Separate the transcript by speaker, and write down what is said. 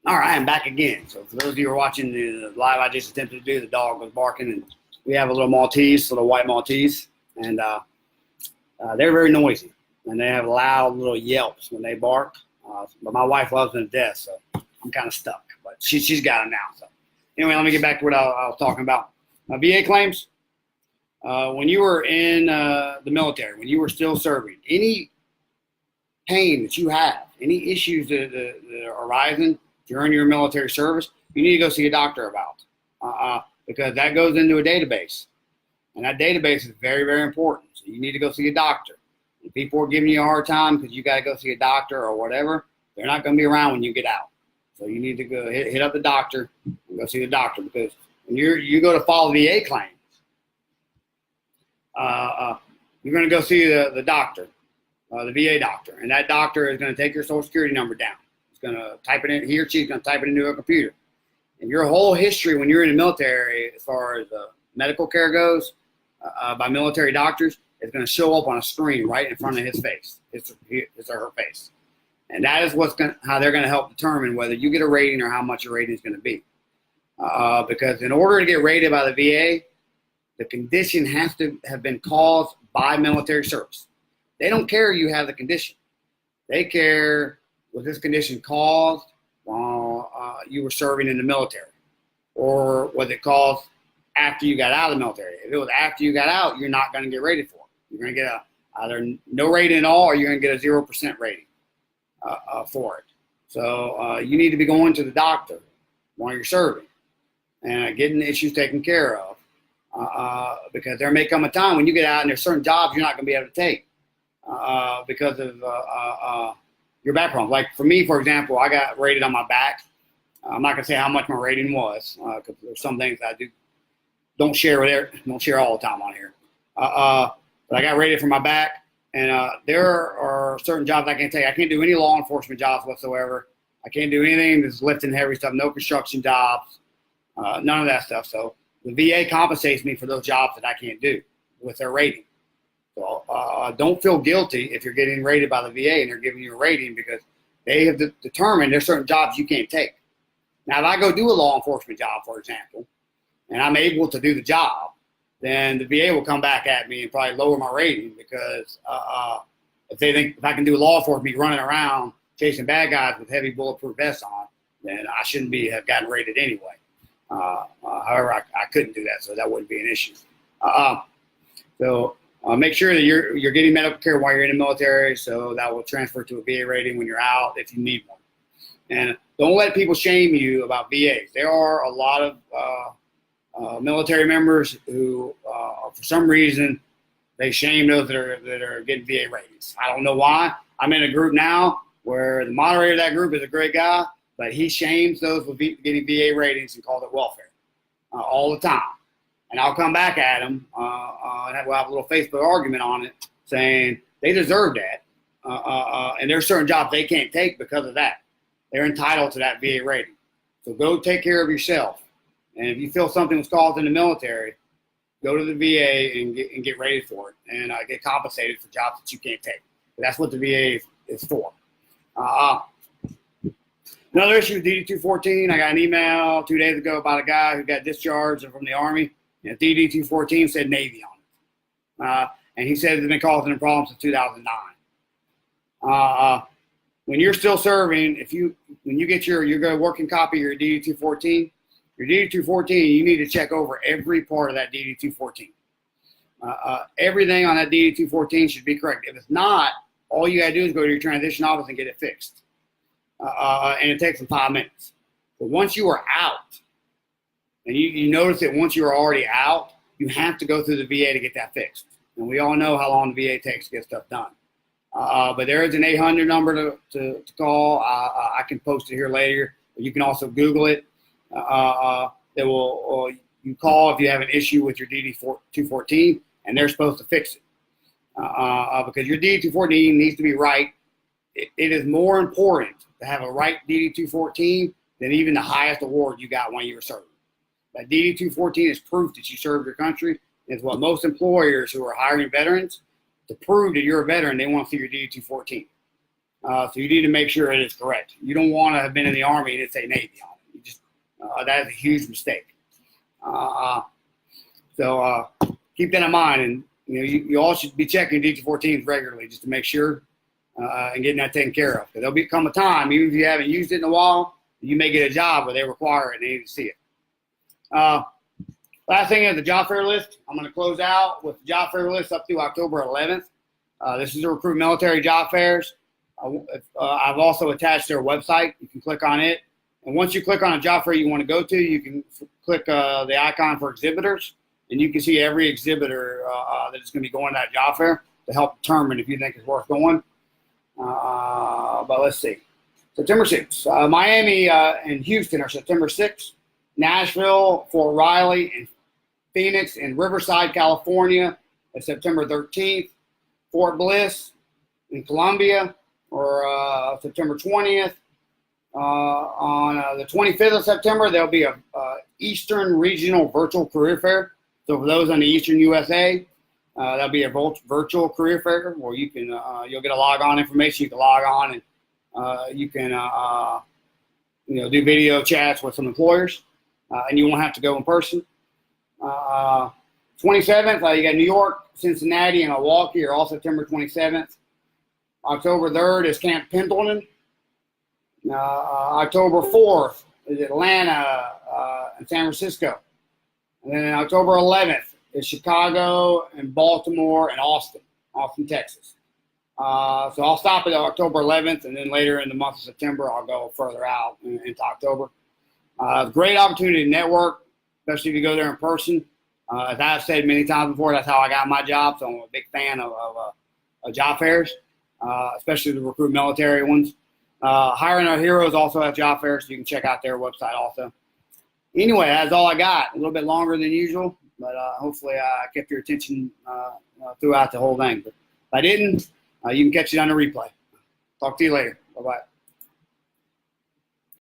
Speaker 1: All right, I'm back again. So for those of you who are watching the live, I just attempted to do, the dog was barking, and we have a little Maltese, little white Maltese, and they're very noisy, and they have loud little yelps when they bark. But my wife loves them to death, so I'm kind of stuck. But she's got them now. So anyway, let me get back to what I was talking about. VA claims. When you were in the military, when you were still serving, any pain that you have, any issues that are arising during your military service, you need to go see a doctor about, because that goes into a database, and that database is very, very important. So you need to go see a doctor. If people are giving you a hard time because you got to go see a doctor or whatever, they're not going to be around when you get out. So you need to go hit up the doctor and go see the doctor, because when you go to file VA claims, you're going to go see the doctor, the VA doctor, and that doctor is going to take your Social Security number down. He's going to type it in. He or she's going to type it into a computer. And your whole history when you're in the military, as far as medical care goes, by military doctors, is going to show up on a screen right in front of his face, his or her face. And that is how they're going to help determine whether you get a rating or how much your rating is going to be. Because in order to get rated by the VA, the condition has to have been caused by military service. They don't care you have the condition. They care, was this condition caused while you were serving in the military? Or was it caused after you got out of the military? If it was after you got out, you're not going to get rated for it. You're going to get either no rating at all, or you're going to get a 0% rating for it. So you need to be going to the doctor while you're serving and getting the issues taken care of. Because there may come a time when you get out and there's certain jobs you're not going to be able to take because of your back problems. Like for me, for example, I got rated on my back. I'm not going to say how much my rating was, because there's some things I don't share all the time on here. But I got rated for my back, and there are certain jobs I can't take. I can't do any law enforcement jobs whatsoever. I can't do anything that's lifting heavy stuff, no construction jobs, none of that stuff. So the VA compensates me for those jobs that I can't do with their rating. So don't feel guilty if you're getting rated by the VA and they're giving you a rating, because they have determined there's certain jobs you can't take. Now, if I go do a law enforcement job, for example, and I'm able to do the job, then the VA will come back at me and probably lower my rating, because if they think if I can do law enforcement, running around chasing bad guys with heavy bulletproof vests on, then I shouldn't have gotten rated anyway. However, I couldn't do that, so that wouldn't be an issue. So make sure that you're getting medical care while you're in the military, so that will transfer to a VA rating when you're out if you need one. And don't let people shame you about VAs. There are a lot of military members who, for some reason, they shame those that are getting VA ratings. I don't know why. I'm in a group now where the moderator of that group is a great guy, but he shames those with getting VA ratings and calls it welfare all the time. And I'll come back at him, and we'll have a little Facebook argument on it, saying they deserve that. And there's certain jobs they can't take because of that. They're entitled to that VA rating. So go take care of yourself. And if you feel something was caused in the military, go to the VA and get rated for it, and get compensated for jobs that you can't take. But that's what the VA is for. Another issue with DD-214, I got an email 2 days ago about a guy who got discharged from the Army, and DD-214 said Navy on it. And he said it's been causing him problems since 2009. When you're still serving, when you get your working copy of your DD-214, you need to check over every part of that DD-214. Everything on that DD-214 should be correct. If it's not, all you got to do is go to your transition office and get it fixed. And it takes them 5 minutes. But once you are out, and you notice that once you're already out, you have to go through the VA to get that fixed. And we all know how long the VA takes to get stuff done. But there is an 800 number to call. I can post it here later. You can also Google it. You call if you have an issue with your DD-214, and they're supposed to fix it. Because your DD-214 needs to be right. It is more important to have a right DD-214 than even the highest award you got when you were serving. That DD-214 is proof that you served your country. It's what most employers who are hiring veterans, to prove that you're a veteran, they want to see your DD-214. So you need to make sure it is correct. You don't want to have been in the Army and it say Navy on it. You just that is a huge mistake. So keep that in mind, and you all should be checking DT-14s regularly just to make sure and getting that taken care of. Because there'll become a time, even if you haven't used it in a while, you may get a job where they require it and they need to see it. Last thing is the job fair list. I'm going to close out with the job fair list up through October 11th. This is to recruit military job fairs. I've also attached their website. You can click on it. And once you click on a job fair you want to go to, you can click the icon for exhibitors. And you can see every exhibitor that is going to be going to that job fair to help determine if you think it's worth going. But let's see. September 6th. Miami and Houston are September 6th. Nashville, Fort Riley, and Phoenix and Riverside, California is September 13th. Fort Bliss in Columbia or September 20th. On the 25th of September, there'll be a Eastern Regional Virtual Career Fair. So for those on the Eastern USA, that'll be a virtual career fair where you can you'll get a log-on information. You can log on and you can do video chats with some employers, and you won't have to go in person. 27th, you got New York, Cincinnati, and Milwaukee are all September 27th. October 3rd is Camp Pendleton. October 4th is Atlanta and San Francisco. And then October 11th is Chicago and Baltimore and Austin, Texas. So I'll stop at October 11th, and then later in the month of September, I'll go further out into October. Great opportunity to network, especially if you go there in person. As I've said many times before, that's how I got my job. So I'm a big fan of job fairs, especially the recruit military ones. Hiring Our Heroes also have job fairs, so you can check out their website also. Anyway, that's all I got. A little bit longer than usual, but hopefully I kept your attention throughout the whole thing. But if I didn't, you can catch it on the replay. Talk to you later. Bye-bye.